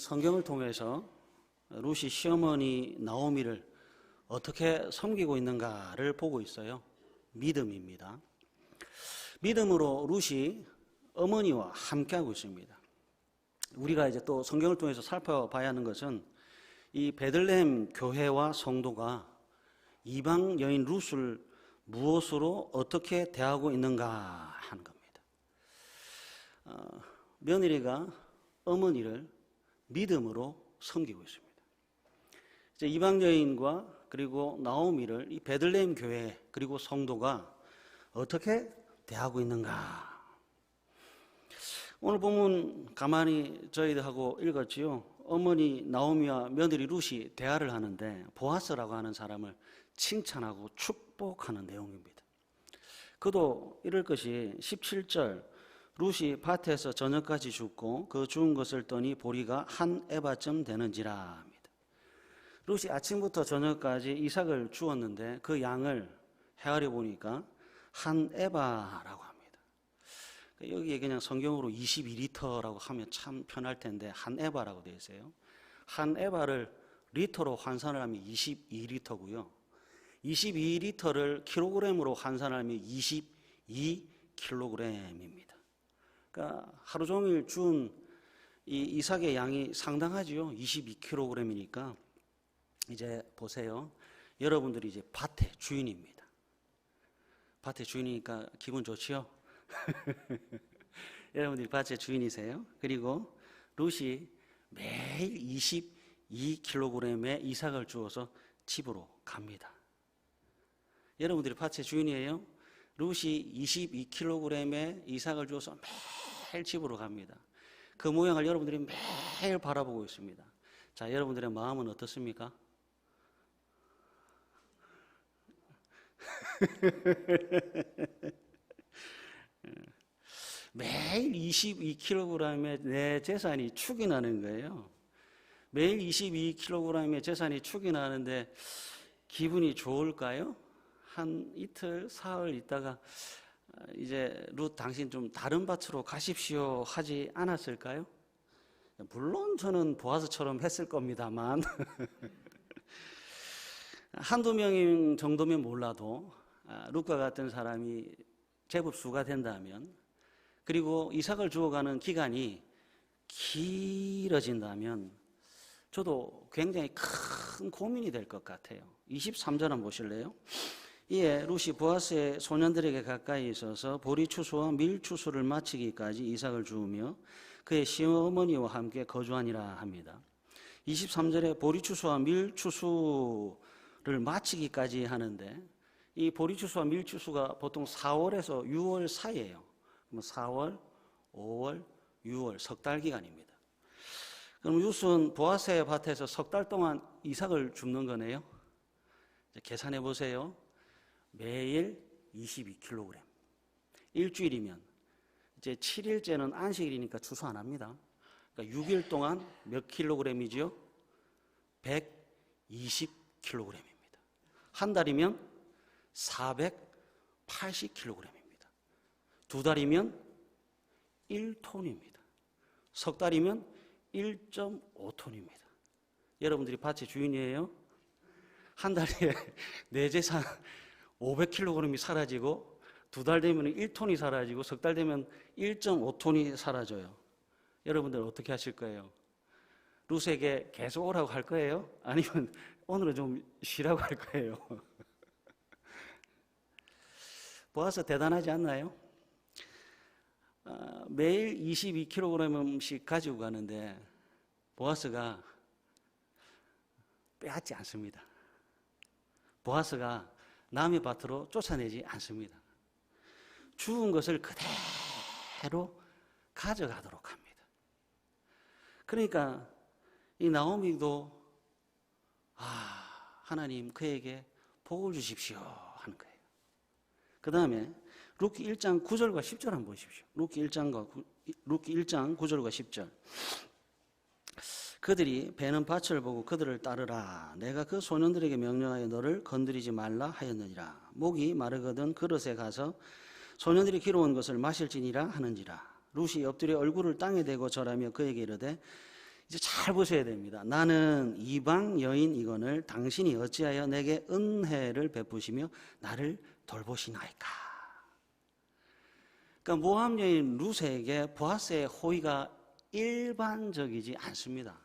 성경을 통해서 룻이 시어머니 나오미를 어떻게 섬기고 있는가를 보고 있어요. 믿음입니다. 믿음으로 룻이 어머니와 함께하고 있습니다. 우리가 이제 또 성경을 통해서 살펴봐야 하는 것은 이 베들레헴 교회와 성도가 이방 여인 룻을 무엇으로 어떻게 대하고 있는가 하는 겁니다. 며느리가 어머니를 믿음으로 섬기고 있습니다. 이제 이방 여인과 그리고 나오미를 이 베들레헴 교회 그리고 성도가 어떻게 대하고 있는가. 오늘 본문 가만히 저희들하고 읽었지요. 어머니 나오미와 며느리 룻이 대화를 하는데 보아스라고 하는 사람을 칭찬하고 축복하는 내용입니다. 그도 이럴 것이 17절 룻이 밭에서 저녁까지 줍고 그 주운 것을 떠니 보리가 한 에바쯤 되는지라 합니다. 룻이 아침부터 저녁까지 이삭을 주었는데 그 양을 헤아려 보니까 한 에바라고 합니다. 여기에 그냥 성경으로 22리터라고 하면 참 편할 텐데 한 에바라고 되어 있어요. 한 에바를 리터로 환산을 하면 22리터고요. 22리터를 킬로그램으로 환산하면 22kg입니다. 그러니까 하루 종일 준 이 이삭의 양이 상당하지요. 22kg이니까 이제 보세요. 여러분들이 이제 밭의 주인입니다. 밭의 주인이니까 기분 좋지요? 여러분들이 밭의 주인이세요. 그리고 룻이 매일 22kg의 이삭을 주어서 집으로 갑니다. 여러분들이 밭의 주인이에요. 룻이 22kg의 이삭을 주어서 매일 집으로 갑니다. 그 모양을 여러분들이 매일 바라보고 있습니다. 자, 여러분들의 마음은 어떻습니까? 매일 22kg의 내 재산이 축이 나는 거예요. 매일 22kg의 재산이 축이 나는데 기분이 좋을까요? 한 이틀, 사흘 있다가 이제 룻 당신 좀 다른 밭으로 가십시오 하지 않았을까요? 물론 저는 보아스처럼 했을 겁니다만 한두 명 정도면 몰라도 룻과 같은 사람이 제법 수가 된다면 그리고 이삭을 주어가는 기간이 길어진다면 저도 굉장히 큰 고민이 될 것 같아요. 23절 한번 보실래요? 이에 룻이 보아스의 소년들에게 가까이 있어서 보리 추수와 밀 추수를 마치기까지 이삭을 주우며 그의 시어머니와 함께 거주하니라 합니다. 23절에 보리 추수와 밀 추수를 마치기까지 하는데 이 보리 추수와 밀 추수가 보통 4월에서 6월 사이예요. 그럼 4월, 5월, 6월 석 달 기간입니다. 그럼 룻은 보아스의 밭에서 석 달 동안 이삭을 줍는 거네요. 계산해 보세요. 매일 22kg. 일주일이면 이제 7일째는 안식일이니까 추수 안 합니다. 그러니까 6일 동안 몇 킬로그램이죠? 120kg입니다. 한 달이면 480kg입니다. 두 달이면 1톤입니다. 석 달이면 1.5톤입니다. 여러분들이 밭의 주인이에요? 한 달에 내 재산 500kg이 사라지고 두 달 되면 1톤이 사라지고 석 달 되면 1.5톤이 사라져요. 여러분들 어떻게 하실 거예요? 룻에게 계속 오라고 할 거예요? 아니면 오늘은 좀 쉬라고 할 거예요? 보아스 대단하지 않나요? 매일 22kg씩 가지고 가는데 보아스가 빼앗지 않습니다. 보아스가 남의 밭으로 쫓아내지 않습니다. 주운 것을 그대로 가져가도록 합니다. 그러니까 이 나오미도 하나님 그에게 복을 주십시오 하는 거예요. 그 다음에 룻기 1장 9절과 10절 한번 보십시오. 룻기 1장 9절과 10절. 그들이 베는 밭을 보고 그들을 따르라. 내가 그 소년들에게 명령하여 너를 건드리지 말라 하였느니라. 목이 마르거든 그릇에 가서 소년들이 기르온 것을 마실지니라 하는지라. 룻이 엎드려 얼굴을 땅에 대고 절하며 그에게 이르되 이제 잘 보셔야 됩니다. 나는 이방 여인이거늘 당신이 어찌하여 내게 은혜를 베푸시며 나를 돌보시나이까. 그러니까 모압 여인 룻에게 보아스의 호의가 일반적이지 않습니다.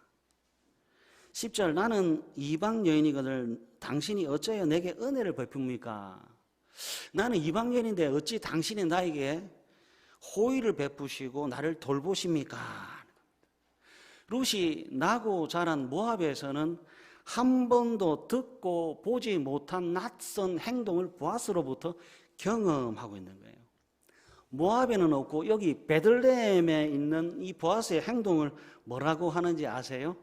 10절 나는 이방 여인이거늘 당신이 어찌하여 내게 은혜를 베풉니까? 나는 이방 여인인데 어찌 당신이 나에게 호의를 베푸시고 나를 돌보십니까? 룻이 나고 자란 모압에서는 한 번도 듣고 보지 못한 낯선 행동을 보아스로부터 경험하고 있는 거예요. 모압에는 없고 여기 베들레헴에 있는 이 보아스의 행동을 뭐라고 하는지 아세요?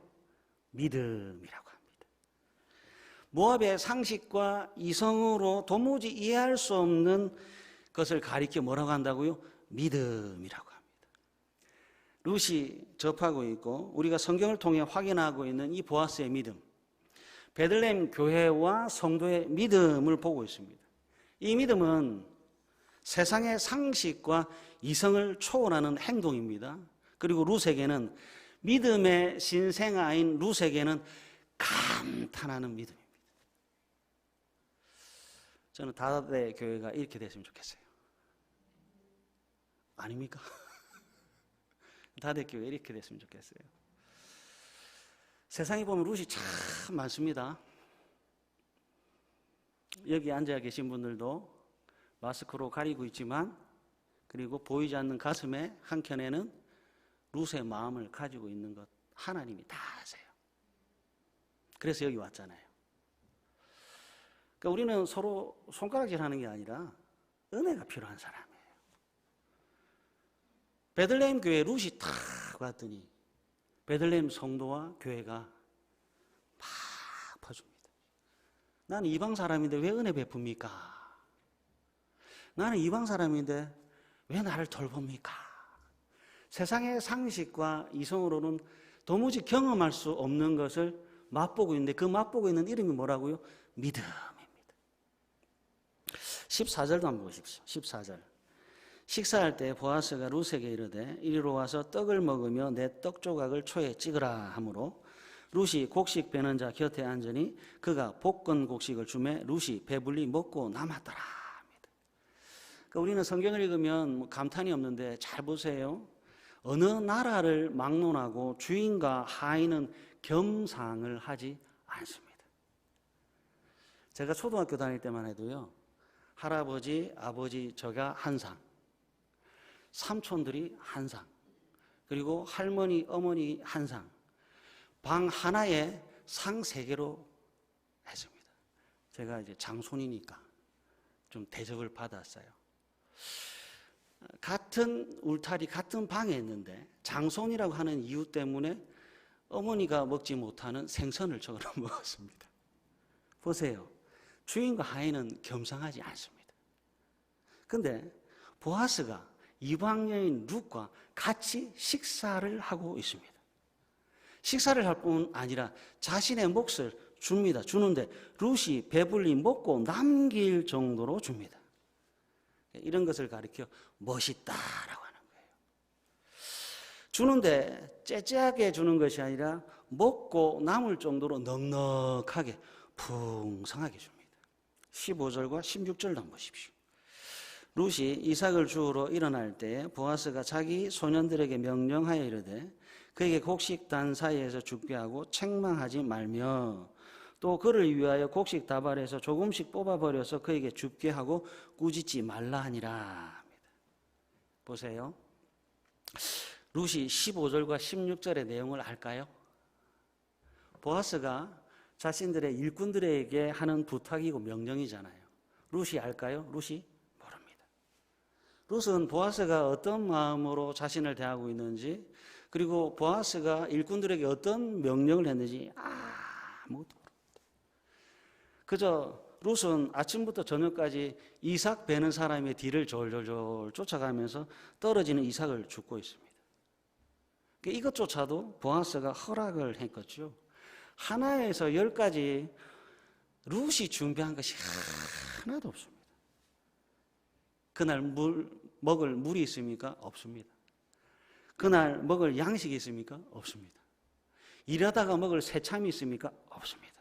믿음이라고 합니다. 모압의 상식과 이성으로 도무지 이해할 수 없는 것을 가리켜 뭐라고 한다고요? 믿음이라고 합니다. 룻이 접하고 있고 우리가 성경을 통해 확인하고 있는 이 보아스의 믿음, 베들레헴 교회와 성도의 믿음을 보고 있습니다. 이 믿음은 세상의 상식과 이성을 초월하는 행동입니다. 그리고 룻에게는 믿음의 신생아인 룻에게는 감탄하는 믿음입니다. 저는 다대 교회가 이렇게 됐으면 좋겠어요. 아닙니까? 다대 교회 이렇게 됐으면 좋겠어요. 세상에 보면 룻이 참 많습니다. 여기 앉아 계신 분들도 마스크로 가리고 있지만 그리고 보이지 않는 가슴에 한켠에는 룻의 마음을 가지고 있는 것 하나님이 다 아세요. 그래서 여기 왔잖아요. 그러니까 우리는 서로 손가락질하는 게 아니라 은혜가 필요한 사람이에요. 베들레헴 교회에 룻이 탁 왔더니 베들레헴 성도와 교회가 막 퍼줍니다. 나는 이방 사람인데 왜 은혜 베풉니까? 나는 이방 사람인데 왜 나를 돌봅니까? 세상의 상식과 이성으로는 도무지 경험할 수 없는 것을 맛보고 있는데 그 맛보고 있는 이름이 뭐라고요? 믿음입니다. 14절도 한번 보십시오. 14절. 식사할 때 보아스가 룻에게 이르되 이리로 와서 떡을 먹으며 내 떡 조각을 초에 찍으라 하므로 룻이 곡식 베는 자 곁에 앉으니 그가 볶은 곡식을 주매 룻이 배불리 먹고 남았더라 합니다. 그러니까 우리는 성경을 읽으면 감탄이 없는데 잘 보세요. 어느 나라를 막론하고 주인과 하인은 겸상을 하지 않습니다. 제가 초등학교 다닐 때만 해도요. 할아버지, 아버지 저가 한 상, 삼촌들이 한 상, 그리고 할머니, 어머니 한 상, 방 하나에 상 3개로 했습니다. 제가 이제 장손이니까 좀 대접을 받았어요. 같은 울타리, 같은 방에 있는데 장손이라고 하는 이유 때문에 어머니가 먹지 못하는 생선을 저는 먹었습니다. 보세요. 주인과 하인은 겸상하지 않습니다. 그런데 보아스가 이방 여인 룻과 같이 식사를 하고 있습니다. 식사를 할 뿐 아니라 자신의 몫을 줍니다. 주는데 룻이 배불리 먹고 남길 정도로 줍니다. 이런 것을 가리켜 멋있다라고 하는 거예요. 주는데 째째하게 주는 것이 아니라 먹고 남을 정도로 넉넉하게 풍성하게 줍니다. 15절과 16절도 한번 보십시오. 룻이 이삭을 주우러 일어날 때 보아스가 자기 소년들에게 명령하여 이르되 그에게 곡식 단 사이에서 죽게 하고 책망하지 말며 또 그를 위하여 곡식 다발에서 조금씩 뽑아버려서 그에게 줍게 하고 꾸짖지 말라 하니라. 보세요. 룻이 15절과 16절의 내용을 알까요? 보아스가 자신들의 일꾼들에게 하는 부탁이고 명령이잖아요. 룻이 알까요? 룻이 모릅니다. 룻은 보아스가 어떤 마음으로 자신을 대하고 있는지 그리고 보아스가 일꾼들에게 어떤 명령을 했는지 아무것도 모릅니다. 그저 룻은 아침부터 저녁까지 이삭 베는 사람의 뒤를 졸졸졸 쫓아가면서 떨어지는 이삭을 줍고 있습니다. 이것조차도 보아스가 허락을 했겠죠. 하나에서 10까지 룻이 준비한 것이 하나도 없습니다. 그날 먹을 물이 있습니까? 없습니다. 그날 먹을 양식이 있습니까? 없습니다. 일하다가 먹을 새참이 있습니까? 없습니다.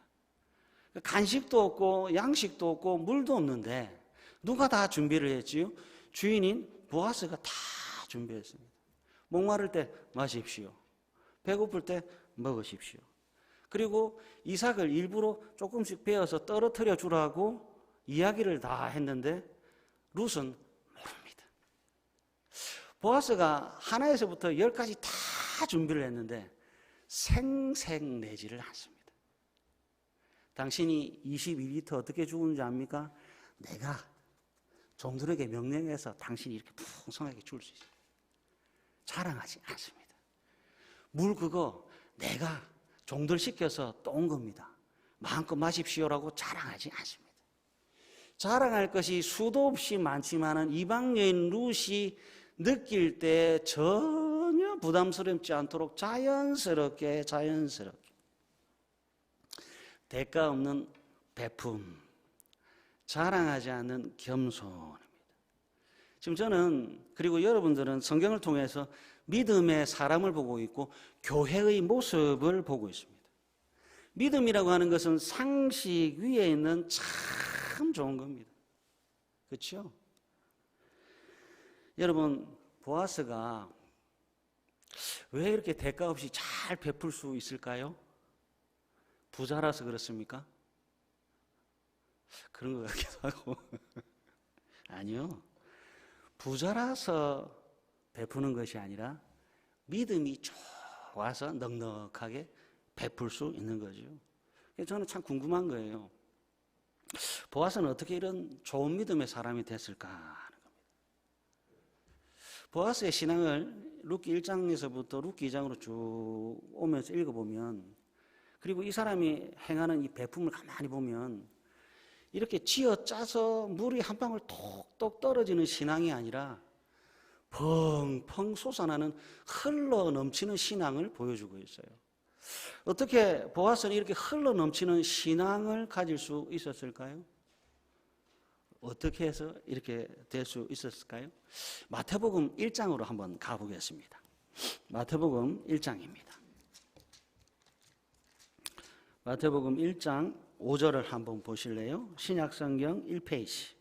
간식도 없고 양식도 없고 물도 없는데 누가 다 준비를 했지요? 주인인 보아스가 다 준비했습니다. 목마를 때 마십시오. 배고플 때 먹으십시오. 그리고 이삭을 일부러 조금씩 베어서 떨어뜨려 주라고 이야기를 다 했는데 룻은 모릅니다. 보아스가 하나에서부터 10까지 다 준비를 했는데 생색내지를 않습니다. 당신이 22리터 어떻게 주는지 압니까? 내가 종들에게 명령해서 당신이 이렇게 풍성하게 줄 수 있어요. 자랑하지 않습니다. 물 그거 내가 종들 시켜서 떠온 겁니다. 마음껏 마십시오라고 자랑하지 않습니다. 자랑할 것이 수도 없이 많지만은 이방 여인 룻이 느낄 때 전혀 부담스럽지 않도록 자연스럽게 대가 없는 베품, 자랑하지 않는 겸손입니다. 지금 저는 그리고 여러분들은 성경을 통해서 믿음의 사람을 보고 있고 교회의 모습을 보고 있습니다. 믿음이라고 하는 것은 상식 위에 있는 참 좋은 겁니다. 그렇죠? 여러분, 보아스가 왜 이렇게 대가 없이 잘 베풀 수 있을까요? 부자라서 그렇습니까? 그런 것 같기도 하고 아니요. 부자라서 베푸는 것이 아니라 믿음이 좋아서 넉넉하게 베풀 수 있는 거죠. 저는 참 궁금한 거예요. 보아스는 어떻게 이런 좋은 믿음의 사람이 됐을까 하는 겁니다. 보아스의 신앙을 룻기 1장에서부터 룻기 2장으로 쭉 오면서 읽어보면, 그리고 이 사람이 행하는 이 베품을 가만히 보면 이렇게 쥐어짜서 물이 한 방울 톡톡 떨어지는 신앙이 아니라 펑펑 솟아나는 흘러 넘치는 신앙을 보여주고 있어요. 어떻게 보아스는 이렇게 흘러 넘치는 신앙을 가질 수 있었을까요? 어떻게 해서 이렇게 될 수 있었을까요? 마태복음 1장으로 한번 가보겠습니다. 마태복음 1장입니다. 마태복음 1장 5절을 한번 보실래요? 신약성경 1페이지.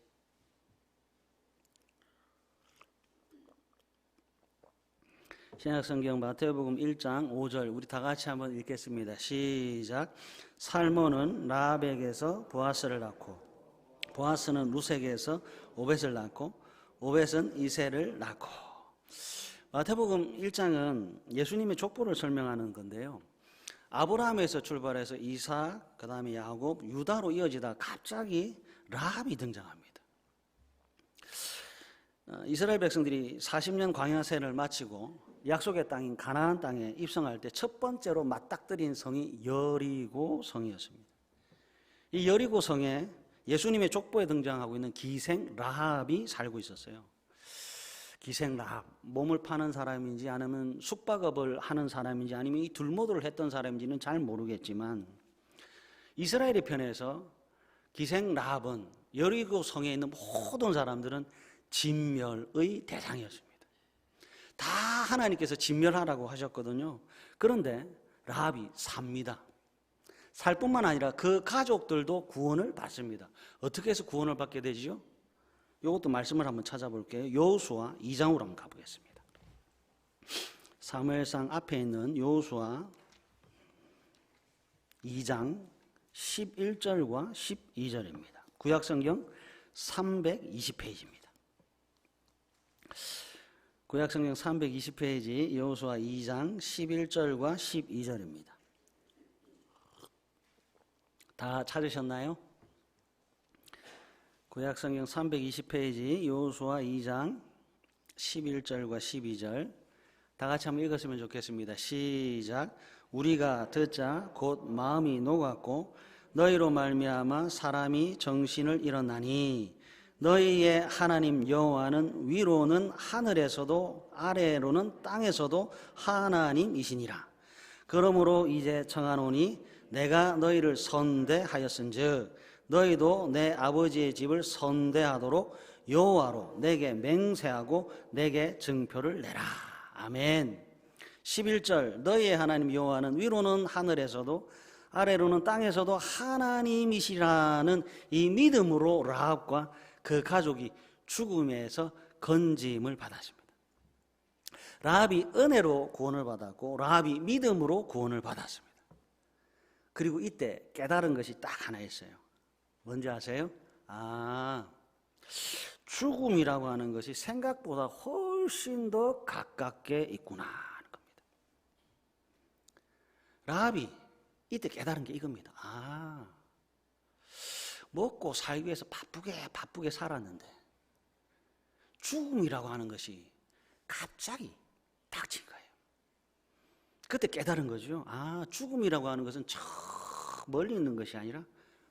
신약성경 마태복음 1장 5절 우리 다 같이 한번 읽겠습니다. 시작. 살몬은 라합에게서 보아스를 낳고 보아스는 룻에게서 오벳을 낳고 오벳은 이새를 낳고. 마태복음 1장은 예수님의 족보를 설명하는 건데요. 아브라함에서 출발해서 이삭, 그 다음에 야곱, 유다로 이어지다 갑자기 라합이 등장합니다. 이스라엘 백성들이 40년 광야 생활을 마치고 약속의 땅인 가나안 땅에 입성할 때 첫 번째로 맞닥뜨린 성이 여리고 성이었습니다. 이 여리고 성에 예수님의 족보에 등장하고 있는 기생 라합이 살고 있었어요. 기생 라합, 몸을 파는 사람인지 아니면 숙박업을 하는 사람인지 아니면 이 둘모도를 했던 사람인지는 잘 모르겠지만 이스라엘의 편에서 기생 라합은 여리고 성에 있는 모든 사람들은 진멸의 대상이었습니다. 다 하나님께서 진멸하라고 하셨거든요. 그런데 라합이 삽니다. 살 뿐만 아니라 그 가족들도 구원을 받습니다. 어떻게 해서 구원을 받게 되죠? 이것도 말씀을 한번 찾아볼게요. 여호수아 2장으로 한번 가보겠습니다. 사무엘상 앞에 있는 여호수아 2장 11절과 12절입니다. 구약성경 320페이지입니다. 구약성경 320페이지 여호수아 2장 11절과 12절입니다. 다 찾으셨나요? 구약성경 320페이지 여호수아 2장 11절과 12절 다 같이 한번 읽었으면 좋겠습니다. 시작. 우리가 듣자 곧 마음이 녹았고 너희로 말미암아 사람이 정신을 잃었나니 너희의 하나님 여호와는 위로는 하늘에서도 아래로는 땅에서도 하나님이시니라. 그러므로 이제 청하노니 내가 너희를 선대하였은즉 너희도 내 아버지의 집을 선대하도록 여호와로 내게 맹세하고 내게 증표를 내라. 아멘. 11절 너희의 하나님 여호와는 위로는 하늘에서도 아래로는 땅에서도 하나님이시라는 이 믿음으로 라합과 그 가족이 죽음에서 건짐을 받았습니다. 라합이 은혜로 구원을 받았고 라합이 믿음으로 구원을 받았습니다. 그리고 이때 깨달은 것이 딱 하나 있어요. 뭔지 아세요? 죽음이라고 하는 것이 생각보다 훨씬 더 가깝게 있구나 하는 겁니다. 라합이 이때 깨달은 게 이겁니다. 먹고 살기 위해서 바쁘게 살았는데 죽음이라고 하는 것이 갑자기 닥친 거예요. 그때 깨달은 거죠. 죽음이라고 하는 것은 저 멀리 있는 것이 아니라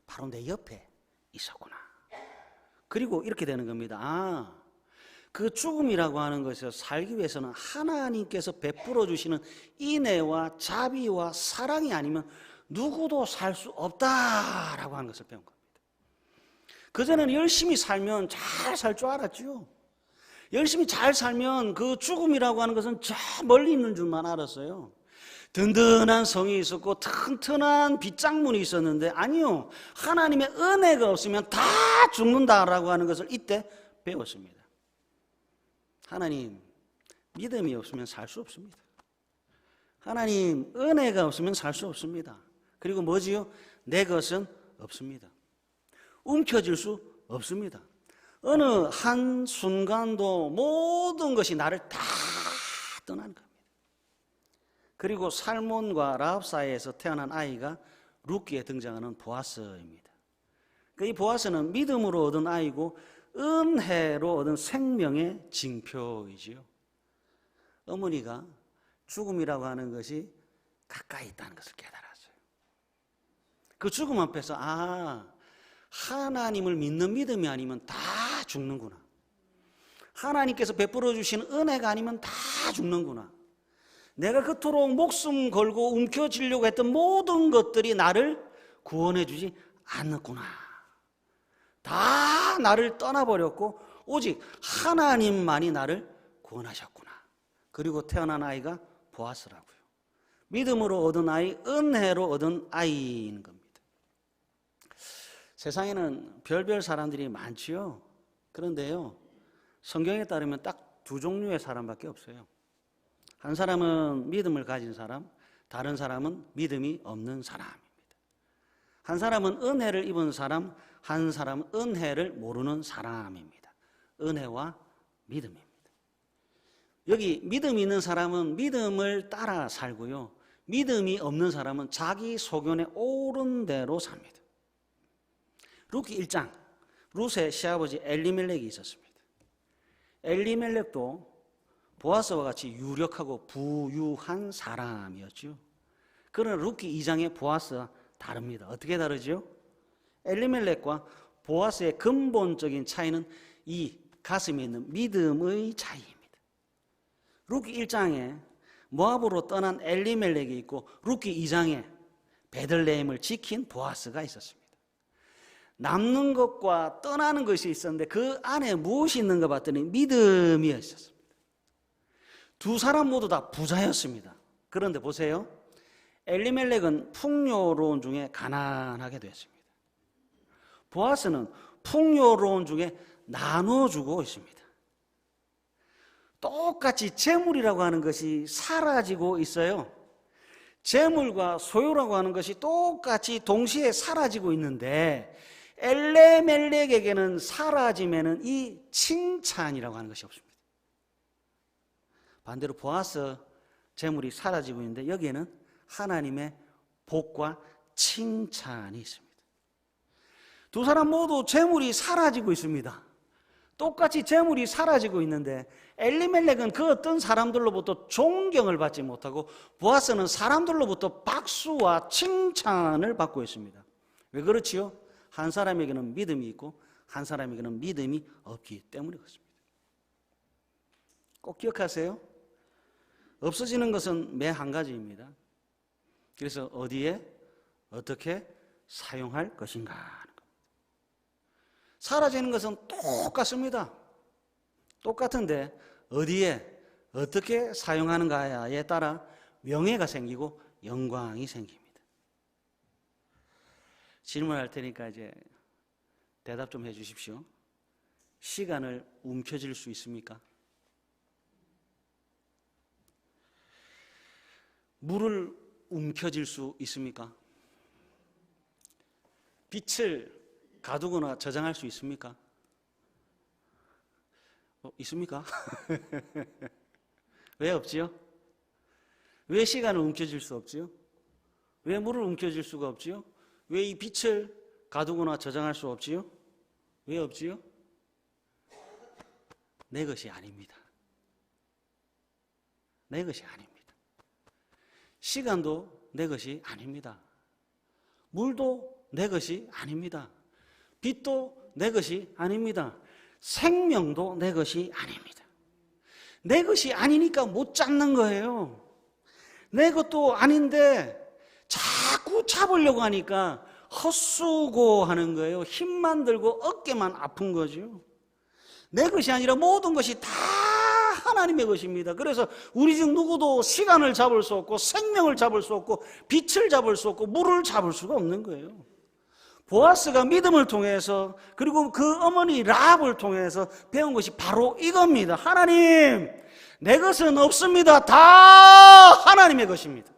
바로 내 옆에 있었구나. 그리고 이렇게 되는 겁니다. 그 죽음이라고 하는 것에서 살기 위해서는 하나님께서 베풀어 주시는 인애와 자비와 사랑이 아니면 누구도 살 수 없다라고 하는 것을 배운 겁니다. 그전에는 열심히 살면 잘 살 줄 알았죠. 열심히 잘 살면 그 죽음이라고 하는 것은 저 멀리 있는 줄만 알았어요. 든든한 성이 있었고 튼튼한 빗장문이 있었는데 아니요. 하나님의 은혜가 없으면 다 죽는다라고 하는 것을 이때 배웠습니다. 하나님, 믿음이 없으면 살 수 없습니다. 하나님, 은혜가 없으면 살 수 없습니다. 그리고 뭐지요? 내 것은 없습니다. 움켜쥘 수 없습니다. 어느 한순간도 모든 것이 나를 다 떠난 겁니다. 그리고 살몬과 라합 사이에서 태어난 아이가 룻기에 등장하는 보아스입니다. 이 보아스는 믿음으로 얻은 아이고 은혜로 얻은 생명의 징표이지요. 어머니가 죽음이라고 하는 것이 가까이 있다는 것을 깨달았어요. 그 죽음 앞에서 하나님을 믿는 믿음이 아니면 다 죽는구나. 하나님께서 베풀어 주신 은혜가 아니면 다 죽는구나. 내가 그토록 목숨 걸고 움켜쥐려고 했던 모든 것들이 나를 구원해 주지 않았구나. 다 나를 떠나버렸고 오직 하나님만이 나를 구원하셨구나. 그리고 태어난 아이가 보아스라고요. 믿음으로 얻은 아이, 은혜로 얻은 아이인 겁니다. 세상에는 별별 사람들이 많지요. 그런데요, 성경에 따르면 딱 두 종류의 사람밖에 없어요. 한 사람은 믿음을 가진 사람, 다른 사람은 믿음이 없는 사람입니다. 한 사람은 은혜를 입은 사람, 한 사람은 은혜를 모르는 사람입니다. 은혜와 믿음입니다. 여기 믿음이 있는 사람은 믿음을 따라 살고요. 믿음이 없는 사람은 자기 소견에 옳은 대로 삽니다. 룻기 1장, 룻의 시아버지 엘리멜렉이 있었습니다. 엘리멜렉도 보아스와 같이 유력하고 부유한 사람이었죠. 그러나 룻기 2장의 보아스와 다릅니다. 어떻게 다르죠? 엘리멜렉과 보아스의 근본적인 차이는 이 가슴에 있는 믿음의 차이입니다. 룻기 1장에 모압으로 떠난 엘리멜렉이 있고 룻기 2장에 베들레헴을 지킨 보아스가 있었습니다. 남는 것과 떠나는 것이 있었는데 그 안에 무엇이 있는가 봤더니 믿음이 있었습니다. 두 사람 모두 다 부자였습니다. 그런데 보세요. 엘리멜렉은 풍요로운 중에 가난하게 됐습니다. 보아스는 풍요로운 중에 나눠주고 있습니다. 똑같이 재물이라고 하는 것이 사라지고 있어요. 재물과 소유라고 하는 것이 똑같이 동시에 사라지고 있는데 엘리멜렉에게는 사라지면은 이 칭찬이라고 하는 것이 없습니다. 반대로 보아스 재물이 사라지고 있는데 여기에는 하나님의 복과 칭찬이 있습니다. 두 사람 모두 재물이 사라지고 있습니다. 똑같이 재물이 사라지고 있는데 엘리멜렉은 그 어떤 사람들로부터 존경을 받지 못하고 보아스는 사람들로부터 박수와 칭찬을 받고 있습니다. 왜 그렇지요? 한 사람에게는 믿음이 있고 한 사람에게는 믿음이 없기 때문에 그렇습니다. 꼭 기억하세요. 없어지는 것은 매 한 가지입니다. 그래서 어디에 어떻게 사용할 것인가 하는 겁니다. 사라지는 것은 똑같습니다. 똑같은데 어디에 어떻게 사용하는가에 따라 명예가 생기고 영광이 생깁니다. 질문할 테니까 이제 대답 좀 해주십시오. 시간을 움켜쥘 수 있습니까? 물을 움켜쥘 수 있습니까? 빛을 가두거나 저장할 수 있습니까? 있습니까? 왜 없지요? 왜 시간을 움켜쥘 수 없지요? 왜 물을 움켜쥘 수가 없지요? 왜 이 빛을 가두거나 저장할 수 없지요? 왜 없지요? 내 것이 아닙니다. 내 것이 아닙니다. 시간도 내 것이 아닙니다. 물도 내 것이 아닙니다. 빛도 내 것이 아닙니다. 생명도 내 것이 아닙니다. 내 것이 아니니까 못 잡는 거예요. 내 것도 아닌데 자꾸 잡으려고 하니까 헛수고 하는 거예요. 힘만 들고 어깨만 아픈 거죠. 내 것이 아니라 모든 것이 다 하나님의 것입니다. 그래서 우리 중 누구도 시간을 잡을 수 없고 생명을 잡을 수 없고 빛을 잡을 수 없고 물을 잡을 수가 없는 거예요. 보아스가 믿음을 통해서 그리고 그 어머니 라합을 통해서 배운 것이 바로 이겁니다. 하나님, 내 것은 없습니다. 다 하나님의 것입니다.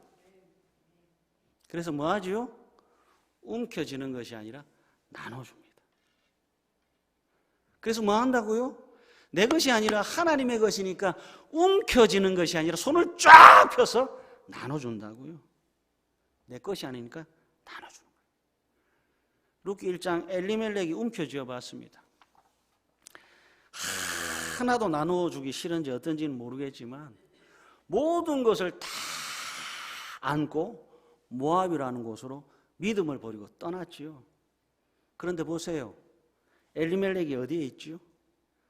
그래서 뭐 하죠? 움켜쥐는 것이 아니라 나눠줍니다. 그래서 뭐 한다고요? 내 것이 아니라 하나님의 것이니까 움켜쥐는 것이 아니라 손을 쫙 펴서 나눠준다고요. 내 것이 아니니까 나눠주는 거예요. 룻기 1장 엘리멜렉이 움켜쥐어 봤습니다. 하나도 나눠주기 싫은지 어떤지는 모르겠지만 모든 것을 다 안고 모압이라는 곳으로 믿음을 버리고 떠났지요. 그런데 보세요. 엘리멜렉이 어디에 있지요?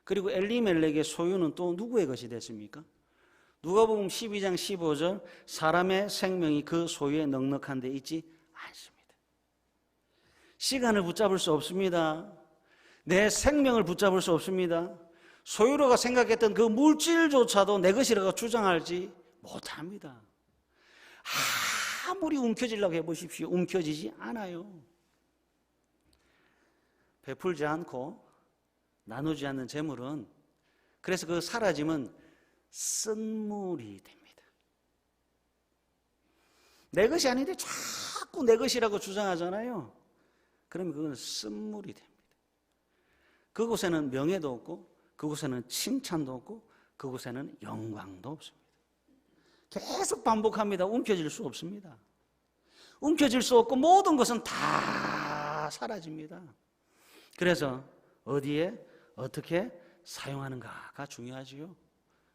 그리고 엘리멜렉의 소유는 또 누구의 것이 됐습니까? 누가복음 12장 15절 사람의 생명이 그 소유에 넉넉한 데 있지 않습니다. 시간을 붙잡을 수 없습니다. 내 생명을 붙잡을 수 없습니다. 소유로가 생각했던 그 물질조차도 내 것이라고 주장하지 못합니다. 아무리 움켜쥐려고 해보십시오. 움켜쥐지 않아요. 베풀지 않고 나누지 않는 재물은 그래서 그 사라짐은 쓴물이 됩니다. 내 것이 아닌데 자꾸 내 것이라고 주장하잖아요. 그러면 그건 쓴물이 됩니다. 그곳에는 명예도 없고 그곳에는 칭찬도 없고 그곳에는 영광도 없습니다. 계속 반복합니다. 움켜질 수 없습니다. 움켜질 수 없고 모든 것은 다 사라집니다. 그래서 어디에 어떻게 사용하는가가 중요하지요.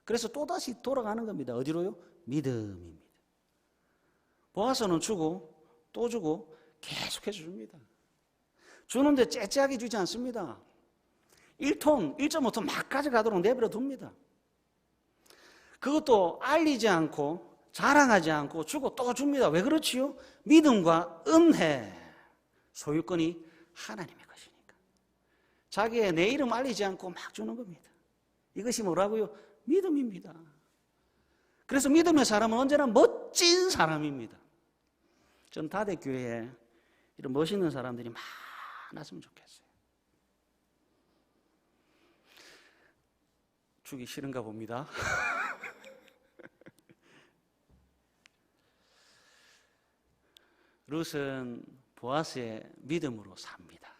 그래서 또다시 돌아가는 겁니다. 어디로요? 믿음입니다. 보아서는 주고 또 주고 계속해서 줍니다. 주는데 째째하게 주지 않습니다. 1톤, 1.5톤 막 가져가도록 내버려 둡니다. 그것도 알리지 않고 자랑하지 않고 주고 또 줍니다. 왜 그렇지요? 믿음과 은혜, 소유권이 하나님의 것이니까. 자기의 내 이름 알리지 않고 막 주는 겁니다. 이것이 뭐라고요? 믿음입니다. 그래서 믿음의 사람은 언제나 멋진 사람입니다. 전 다대교회에 이런 멋있는 사람들이 많았으면 좋겠어요. 주기 싫은가 봅니다. 룻은 보아스의 믿음으로 삽니다.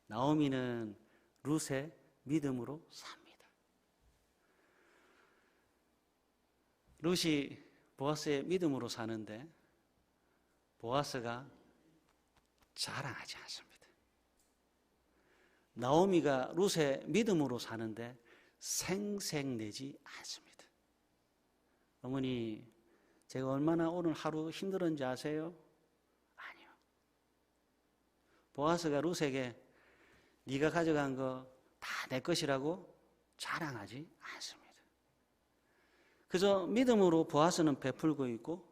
나오미는 룻의 믿음으로 삽니다. 룻이 보아스의 믿음으로 사는데 보아스가 자랑하지 않습니다. 나오미가 룻의 믿음으로 사는데 생색내지 않습니다. 어머니, 제가 얼마나 오늘 하루 힘들었는지 아세요? 아니요. 보아스가 룻에게 네가 가져간 거 다 내 것이라고 자랑하지 않습니다. 그저 믿음으로 보아스는 베풀고 있고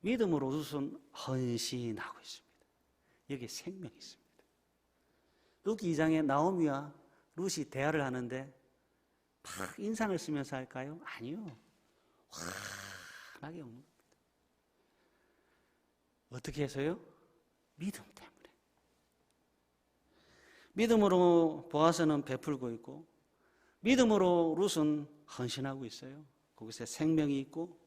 믿음으로 룻은 헌신하고 있습니다. 여기에 생명이 있습니다. 룻기 2장에 나오미와 룻이 대화를 하는데 막 인상을 쓰면서 할까요? 아니요. 환하게 오는 겁니다. 어떻게 해서요? 믿음 때문에. 믿음으로 보아스는 베풀고 있고 믿음으로 룻은 헌신하고 있어요. 거기서 생명이 있고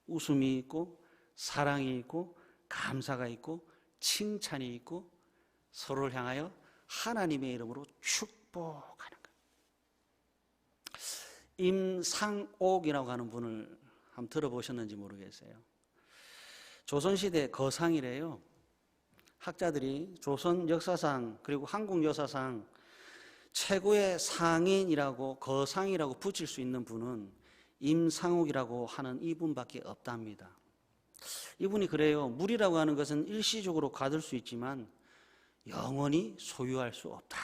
웃음이 있고 사랑이 있고 감사가 있고 칭찬이 있고 서로를 향하여 하나님의 이름으로 축복하는 거예요. 임상옥이라고 하는 분을 한번 들어보셨는지 모르겠어요. 조선시대 거상이래요. 학자들이 조선 역사상 그리고 한국 역사상 최고의 상인이라고 거상이라고 붙일 수 있는 분은 임상옥이라고 하는 이분밖에 없답니다. 이분이 그래요. 물이라고 하는 것은 일시적으로 가둘 수 있지만 영원히 소유할 수 없다.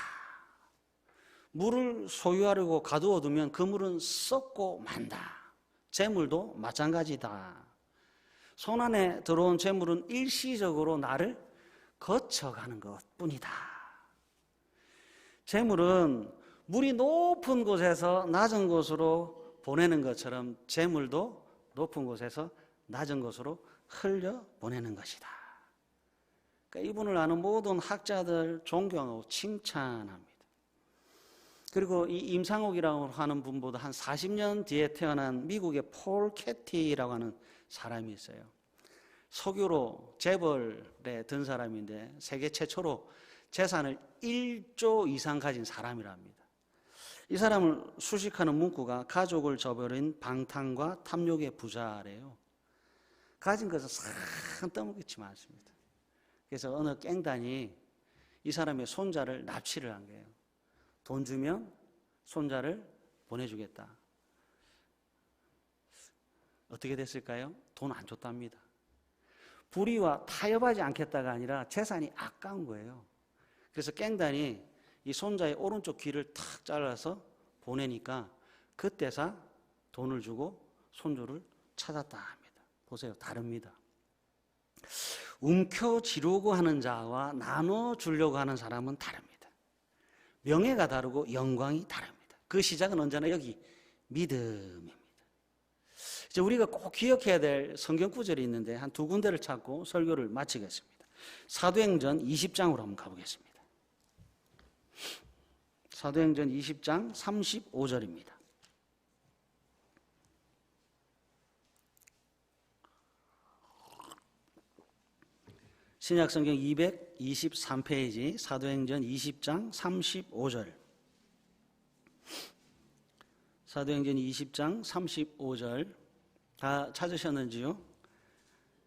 물을 소유하려고 가두어두면 그 물은 썩고 만다. 재물도 마찬가지다. 손 안에 들어온 재물은 일시적으로 나를 거쳐가는 것뿐이다. 재물은 물이 높은 곳에서 낮은 곳으로 보내는 것처럼 재물도 높은 곳에서 낮은 곳으로 흘려 보내는 것이다. 그러니까 이분을 아는 모든 학자들 존경하고 칭찬합니다. 그리고 이 임상옥이라고 하는 분보다 한 40년 뒤에 태어난 미국의 폴 캐티라고 하는 사람이 있어요. 석유로 재벌에 든 사람인데 세계 최초로 재산을 1조 이상 가진 사람이랍니다. 이 사람을 수식하는 문구가 가족을 저버린 방탕과 탐욕의 부자래요. 가진 것은 싹 떠먹겠지만 않습니다. 그래서 어느 깽단이 이 사람의 손자를 납치를 한 거예요. 돈 주면 손자를 보내주겠다. 어떻게 됐을까요? 돈 안 줬답니다. 불의와 타협하지 않겠다가 아니라 재산이 아까운 거예요. 그래서 깽단이 이 손자의 오른쪽 귀를 탁 잘라서 보내니까 그때서 돈을 주고 손주를 찾았다 합니다. 보세요. 다릅니다. 움켜쥐려고 하는 자와 나눠주려고 하는 사람은 다릅니다. 명예가 다르고 영광이 다릅니다. 그 시작은 언제나 여기 믿음입니다. 이제 우리가 꼭 기억해야 될 성경 구절이 있는데 한 두 군데를 찾고 설교를 마치겠습니다. 사도행전 20장으로 한번 가보겠습니다. 사도행전 20장 35절입니다. 신약성경 223페이지 사도행전 20장 35절. 사도행전 20장 35절 다 찾으셨는지요?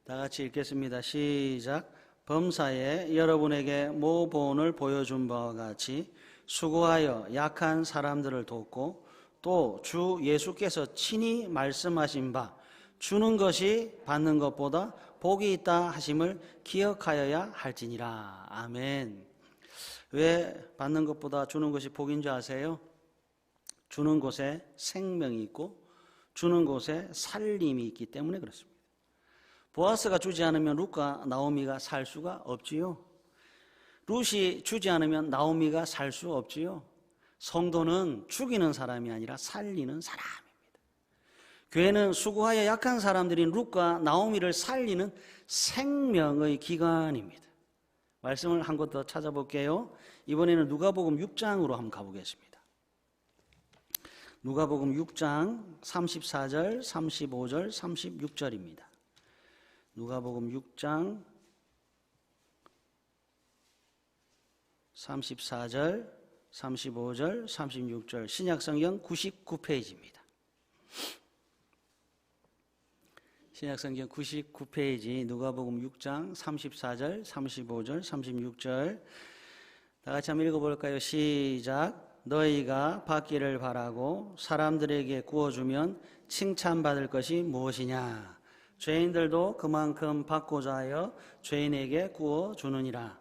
다 같이 읽겠습니다. 시작. 범사에 여러분에게 모본을 보여준 바와 같이 수고하여 약한 사람들을 돕고 또 주 예수께서 친히 말씀하신 바 주는 것이 받는 것보다 복이 있다 하심을 기억하여야 할지니라. 아멘. 왜 받는 것보다 주는 것이 복인 줄 아세요? 주는 곳에 생명이 있고 주는 곳에 살림이 있기 때문에 그렇습니다. 보아스가 주지 않으면 룻과 나오미가 살 수가 없지요. 룻이 주지 않으면 나오미가 살 수 없지요. 성도는 죽이는 사람이 아니라 살리는 사람입니다. 교회는 수고하여 약한 사람들인 룻과 나오미를 살리는 생명의 기관입니다. 말씀을 한 곳 더 찾아볼게요. 이번에는 누가복음 6장으로 한번 가보겠습니다. 누가복음 6장 34절, 35절, 36절입니다. 누가복음 6장 34절, 35절, 36절 신약성경 99페이지입니다. 신약성경 99페이지 누가복음 6장 34절, 35절, 36절 다 같이 한번 읽어볼까요? 시작. 너희가 받기를 바라고 사람들에게 구워주면 칭찬받을 것이 무엇이냐? 죄인들도 그만큼 받고자 하여 죄인에게 구워주느니라.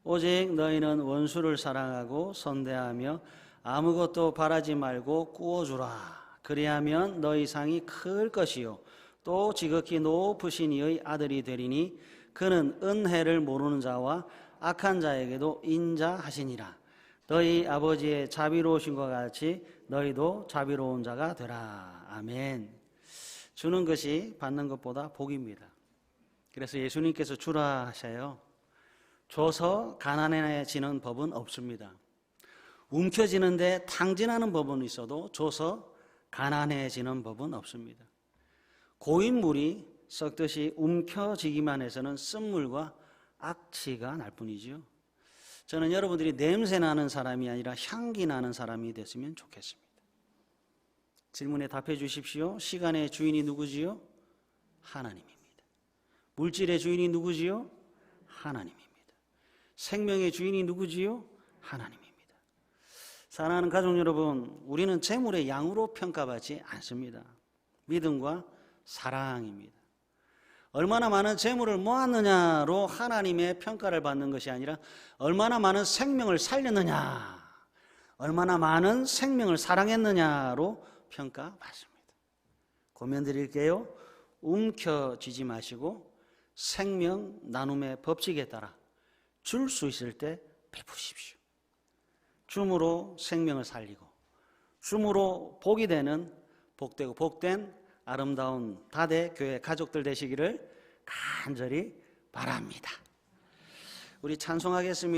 오직 너희는 원수를 사랑하고 선대하며 아무것도 바라지 말고 구워주라. 그리하면 너희 상이 클 것이요 또 지극히 높으신 이의 아들이 되리니 그는 은혜를 모르는 자와 악한 자에게도 인자하시니라. 너희 아버지의 자비로우심과 같이 너희도 자비로운 자가 되라. 아멘. 주는 것이 받는 것보다 복입니다. 그래서 예수님께서 주라 하셔요. 줘서 가난해지는 법은 없습니다. 움켜쥐는데 탕진하는 법은 있어도 줘서 가난해지는 법은 없습니다. 고인물이 썩듯이 움켜쥐기만 해서는 쓴물과 악취가 날 뿐이지요. 저는 여러분들이 냄새 나는 사람이 아니라 향기 나는 사람이 됐으면 좋겠습니다. 질문에 답해 주십시오. 시간의 주인이 누구지요? 하나님입니다. 물질의 주인이 누구지요? 하나님입니다. 생명의 주인이 누구지요? 하나님입니다. 사랑하는 가족 여러분, 우리는 재물의 양으로 평가받지 않습니다. 믿음과 사랑입니다. 얼마나 많은 재물을 모았느냐로 하나님의 평가를 받는 것이 아니라 얼마나 많은 생명을 살렸느냐, 얼마나 많은 생명을 사랑했느냐로 평가받습니다. 고민 드릴게요. 움켜쥐지 마시고 생명 나눔의 법칙에 따라 줄 수 있을 때 베푸십시오. 줌으로 생명을 살리고 줌으로 복이 되는 복되고 복된 아름다운 다대 교회 가족들 되시기를 간절히 바랍니다. 우리 찬송하겠습니다.